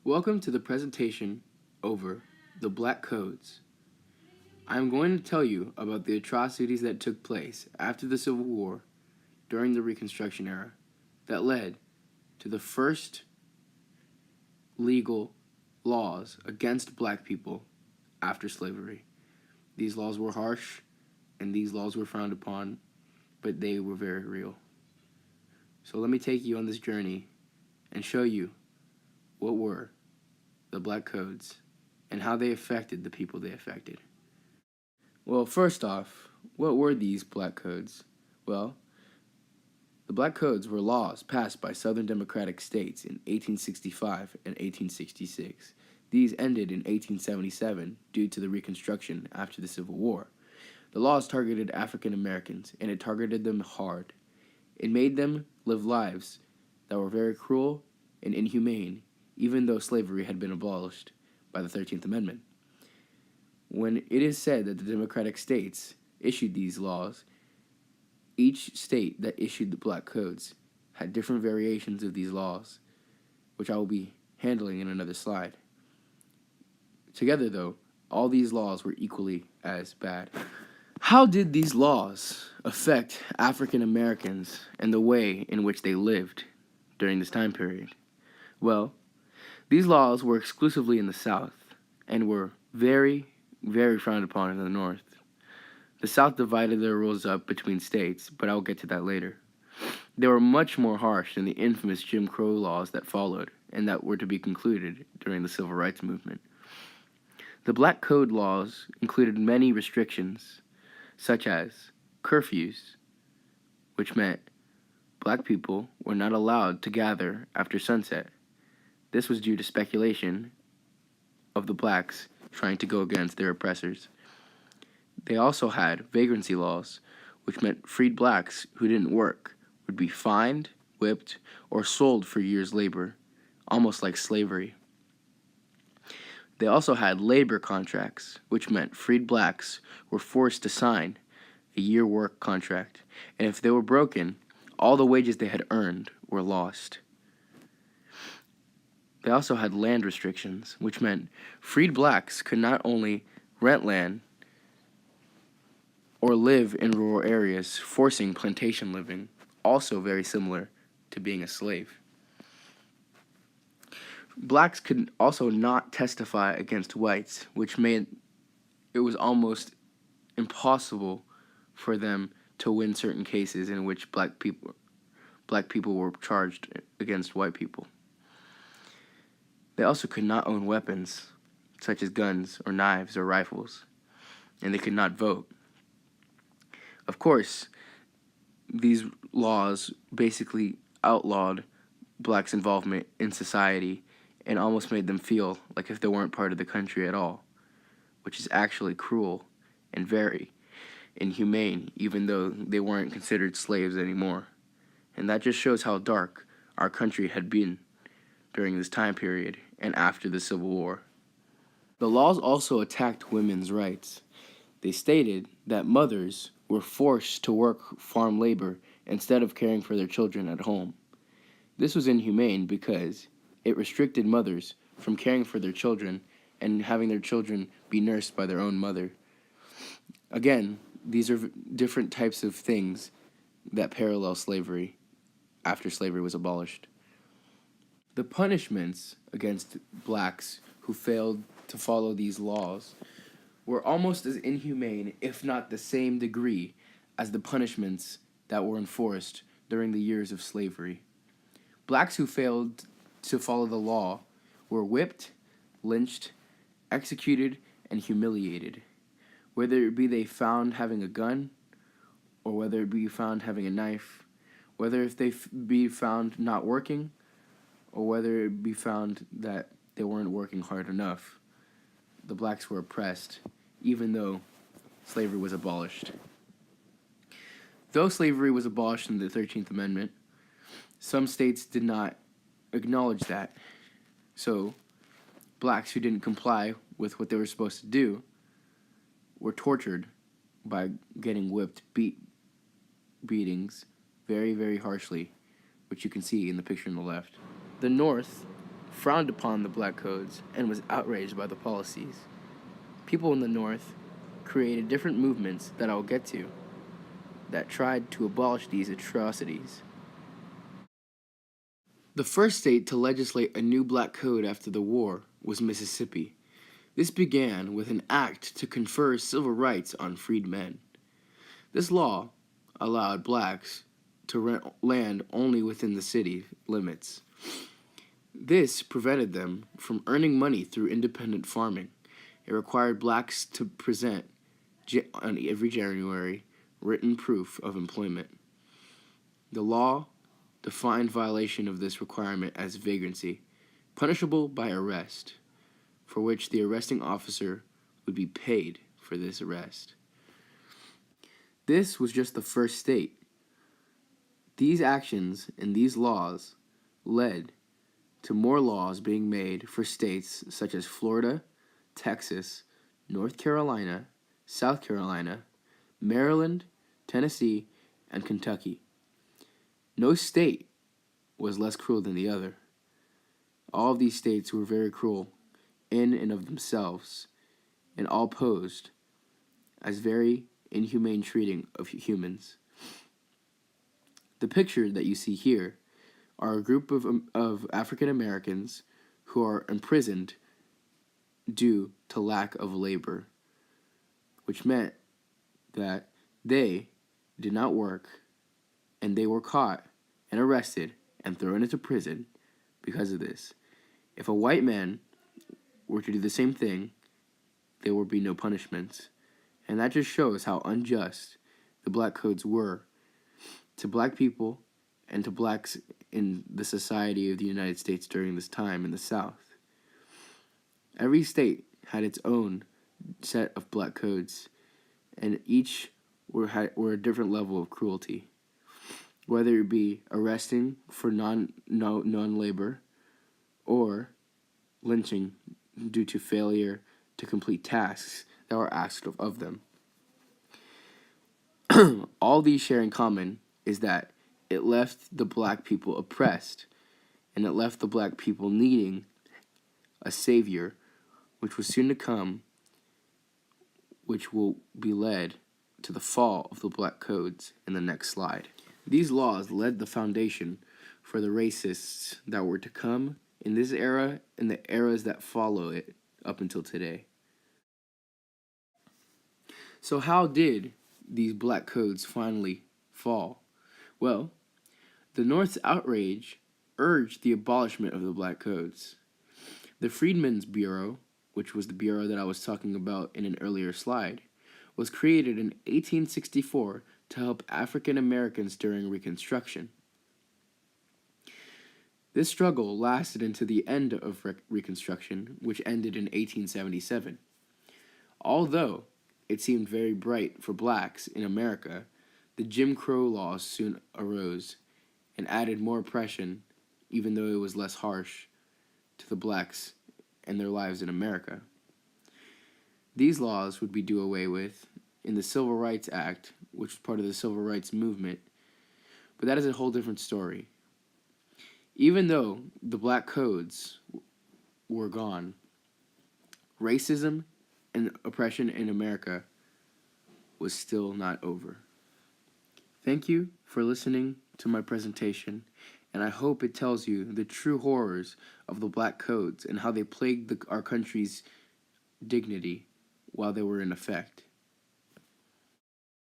Welcome to the presentation over the Black Codes. I am going to tell you about the atrocities that took place after the Civil War during the Reconstruction era that led to the first legal laws against black people after slavery. These laws were harsh and these laws were frowned upon, but they were very real. So let me take you on this journey and show you what were the Black Codes and how they affected the people they affected. Well, first off, what were these Black Codes? Well, the Black Codes were laws passed by Southern Democratic states in 1865 and 1866. These ended in 1877 due to the Reconstruction after the Civil War. The laws targeted African Americans, and it targeted them hard. It made them live lives that were very cruel and inhumane, even though slavery had been abolished by the 13th Amendment. When it is said that the Democratic states issued these laws, each state that issued the Black Codes had different variations of these laws, which I will be handling in another slide. Together, though, all these laws were equally as bad. How did these laws affect African Americans and the way in which they lived during this time period? Well, these laws were exclusively in the South and were very, very frowned upon in the North. The South divided their rules up between states, but I'll get to that later. They were much more harsh than the infamous Jim Crow laws that followed and that were to be concluded during the Civil Rights Movement. The Black Code laws included many restrictions, such as curfews, which meant black people were not allowed to gather after sunset. This was due to speculation of the blacks trying to go against their oppressors. They also had vagrancy laws, which meant freed blacks who didn't work would be fined, whipped, or sold for years' labor, almost like slavery. They also had labor contracts, which meant freed blacks were forced to sign a year work contract, and if they were broken, all the wages they had earned were lost. They also had land restrictions, which meant freed blacks could not only rent land or live in rural areas, forcing plantation living, also very similar to being a slave. Blacks could also not testify against whites, which made it was almost impossible for them to win certain cases in which black people were charged against white people. They also could not own weapons, such as guns or knives or rifles, and they could not vote. Of course, these laws basically outlawed blacks' involvement in society and almost made them feel like if they weren't part of the country at all, which is actually cruel and very inhumane, even though they weren't considered slaves anymore. And that just shows how dark our country had been during this time period and after the Civil War. The laws also attacked women's rights. They stated that mothers were forced to work farm labor instead of caring for their children at home. This was inhumane because it restricted mothers from caring for their children and having their children be nursed by their own mother. Again, these are different types of things that parallel slavery after slavery was abolished. The punishments against blacks who failed to follow these laws were almost as inhumane, if not the same degree, as the punishments that were enforced during the years of slavery. Blacks who failed to follow the law were whipped, lynched, executed, and humiliated, whether it be they found having a gun, or whether it be found having a knife, whether if they be found not working, or whether it be found that they weren't working hard enough. The blacks were oppressed, even though slavery was abolished. Though slavery was abolished in the 13th Amendment, some states did not acknowledge that. So, blacks who didn't comply with what they were supposed to do were tortured by getting whipped beatings very, very harshly, which you can see in the picture on the left. The North frowned upon the black codes and was outraged by the policies. People in the North created different movements that I'll get to that tried to abolish these atrocities. The first state to legislate a new black code after the war was Mississippi. This began with an act to confer civil rights on freed men. This law allowed blacks to rent land only within the city limits. This prevented them from earning money through independent farming. It required blacks to present on every January written proof of employment. The law defined violation of this requirement as vagrancy, punishable by arrest, for which the arresting officer would be paid for this arrest. This was just the first state. These actions and these laws led to more laws being made for states such as Florida, Texas, North Carolina, South Carolina, Maryland, Tennessee, and Kentucky. No state was less cruel than the other. All of these states were very cruel in and of themselves, and all posed as very inhumane treating of humans. The picture that you see here are a group of African Americans who are imprisoned due to lack of labor, which meant that they did not work and they were caught and arrested and thrown into prison because of this. If a white man were to do the same thing, there would be no punishments. And that just shows how unjust the black codes were to black people and to blacks in the society of the United States during this time in the South. Every state had its own set of black codes, and each were a different level of cruelty, whether it be arresting for non-labor or lynching due to failure to complete tasks that were asked of them. All these share in common is that it left the black people oppressed, and it left the black people needing a savior, which was soon to come, which will be led to the fall of the black codes in the next slide. These laws led the foundation for the racists that were to come in this era and the eras that follow it up until today. So how did these black codes finally fall? Well, the North's outrage urged the abolishment of the black codes. The Freedmen's Bureau, which was the bureau that I was talking about in an earlier slide, was created in 1864 to help African Americans during Reconstruction. This struggle lasted into the end of Reconstruction, which ended in 1877. Although it seemed very bright for blacks in America, the Jim Crow laws soon arose and added more oppression, even though it was less harsh, to the blacks and their lives in America. These laws would be done away with in the Civil Rights Act, which was part of the Civil Rights Movement, but that is a whole different story. Even though the black codes were gone, racism and oppression in America was still not over. Thank you for listening to my presentation, and I hope it tells you the true horrors of the black codes and how they plagued our country's dignity while they were in effect.